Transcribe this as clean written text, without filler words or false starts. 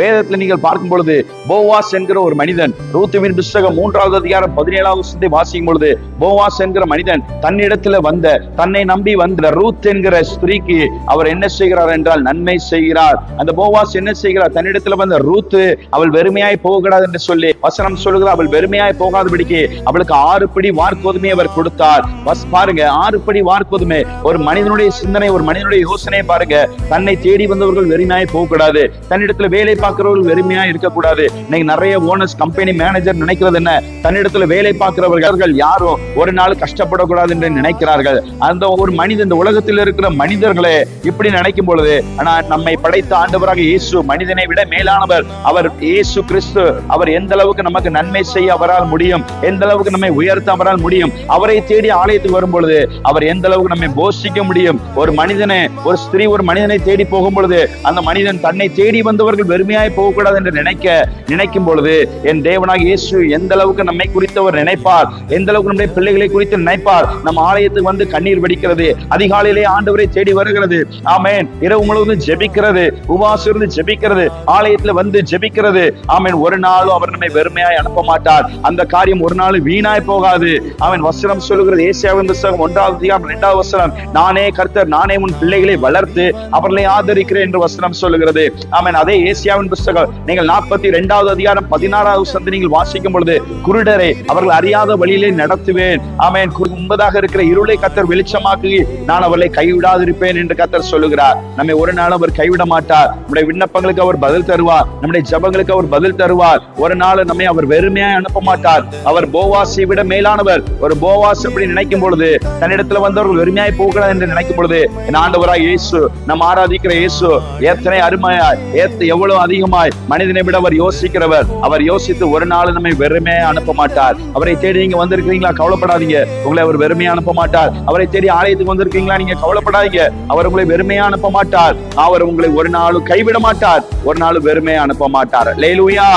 வேதத்துல நீங்கள் பார்க்கும் பொழுது போவாஸ் என்கிற ஒரு மனிதன், ரூத்துவின் புஸ்தகம் 3வது அதிகாரம் 17வது வசனத்தை வாசிக்கும் பொழுது, போவாஸ் என்கிற மனிதன் தன்னிடத்துல வந்த, தன்னை நம்பி வந்த ரூத் என்கிற ஸ்திரீக்கு அவர் என்ன செய்கிறார் என்றால் நன்மை செய்கிறார். அந்த போவாஸ் என்ன செய்கிறார்? தன்னிடத்துல வந்த ரூத்து அவள் வெறுமையாய் போகக்கூடாது என்று சொல்லி வசனம் சொல்லுகிறார். அவள் வெறுமையாய் போகாதபடிக்கு அவளுக்கு 6 படி வார்கோதுமை அவர் கொடுத்தார். பாருங்க, 6 படி வார்கோதுமை. ஒரு மனிதனுடைய சிந்தனை, ஒரு மனிதனுடைய யோசனை பாருங்க. தன்னை தேடி வந்தவர்கள் வெறுமையாய் போக கூடாது, தன்னிடத்துல வேலை பார்க்கிறவர்கள் வெறுமையா இருக்கக்கூடாது. இன்னைக்கு நிறைய ஓனர்ஸ், கம்பெனி மேனேஜர் நினைக்கிறது என்ன? தன்னிடத்துல வேலை பார்க்கிறவர்கள் யாரும் ஒரு நாள் கஷ்டப்படக்கூடாது என்று நினைக்கிறார்கள். அந்த ஒரு மனிதன், இந்த உலகத்தில் இருக்கிற மனிதர்களே இப்படி நினைக்கும் பொழுது, ஆனா நம்மை படைத்த ஆண்டவராக இயேசு மனிதனை விட மேலானவர். அவர் இயேசு கிறிஸ்து. அவர் எந்த அளவுக்கு நமக்கு நன்மை செய்ய அவரால் முடியும், எந்த அளவுக்கு நம்மை உயர்த்த அவரால் முடியும். அவரை தேடி ஆலயத்துக்கு வரும் பொழுது அவர் எந்த அளவுக்கு நம்மை போஷிக்க முடியும். ஒரு மனிதனை, ஒரு ஸ்திரீ ஒரு மனிதனை தேடி போகும் பொழுது அந்த மனிதன் தன்னை தேடி வந்தவர்கள் வெறுமையாய் போகக்கூடாது என்று நினைக்கும் பொழுது என் தேவனாக இயேசு எந்த அளவுக்கு நம்மை குறித்தவர் நினைப்பார், எந்த அளவுக்கு நம்முடைய பிள்ளைகளை குறித்து நினைப்பார். நம்ம ஆலயத்துக்கு வந்து கண்ணீர் வடிக்கிறது, அதிகாலையிலே ஆண்டவரை தேடி வருகிறது, ஆமென், இரவு முழுவதும் ஜெபிக்கிறது, உபவாசம் இருந்து ஜெபிக்கிறது, ஆலயத்துல வந்து ஜெபிக்கிறது, ஆமென், ஒரு நாளும் அவர் நம்மை வெறுமையாய் அனுப்ப மாட்டார். அந்த காரியம் ஒரு நாள் வீணாய் போகாது. ஆமென். வசனம் சொல்லுகிறது, ஏசாயாவின் புஸ்தகம் 1வது அதிகாரம் 2வது வசனம், நானே கர்த்தர், நானே உன் பிள்ளைகளை வளர்த்து அவர்களை ஆதரிக்கிறேன் என்று வசனம் சொல்லுகிறது. ஆமென். அதே ஏசாயாவின் புஸ்தகம் நீங்கள் 42வது அதிகாரம் 16வது வசனத்தை நீங்கள் வாசிக்கும் பொழுது, குருடரை அவர்கள் அறியாத வழியிலே நடத்துவேன், ஆமென், முன்பதாக இருக்கிற இருளை கர்த்தர் வெளிச்சமாக்கி நான் அவர்களை கைவிடாதிருப்பேன் என்று கர்த்தர் சொல்லுகிறார். நம்மை ஒரு நாள் அவர் கைவிட மாட்டார். நம்முடைய விண்ணப்பங்களுக்கு அவர் பதில் தருவார், நம்முடைய ஜெபங்களுக்கு அவர் பதில் தருவார். ஒரு நாள் நம்மை அவர் வெறுமையாய் அனுப்ப மாட்டார். அவர் போவாசை விட மேலானவர். ஒரு போவாஸ் அப்படி நினைக்கும் பொழுது, தன்னிடத்துல வந்தவர்கள் வெறுமையாய் போகிறார் என்று நினைக்கும் பொழுது, என் ஆண்டவராய் இயேசு, நாம் ஆராதிக்கிற இயேசு எத்தனை அருமையாய், எவ்வளவு அதிகமாய் மனிதனை விட அவர் யோசிக்கிறவர். அவர் யோசித்து ஒரு நாள் நம்மை வெறுமையாய் அனுப்ப மாட்டார். அவரை தேடி நீங்க வந்திருக்கீங்களா? கவலைப்படாதீங்க, உங்களை அவர் வெறுமையா அனுப்ப மாட்டார். அவரை தேடி ஆலயத்துக்கு வந்திருக்கீங்களா? நீங்க கவலைப்படாதீங்க, அவர் உங்களை வெறுமையா அனுப்ப மாட்டார். அவர் உங்களை ஒரு நாளும் கைவிட மாட்டார், ஒரு நாளும் வெறுமையா அனுப்ப மாட்டார். அல்லேலூயா.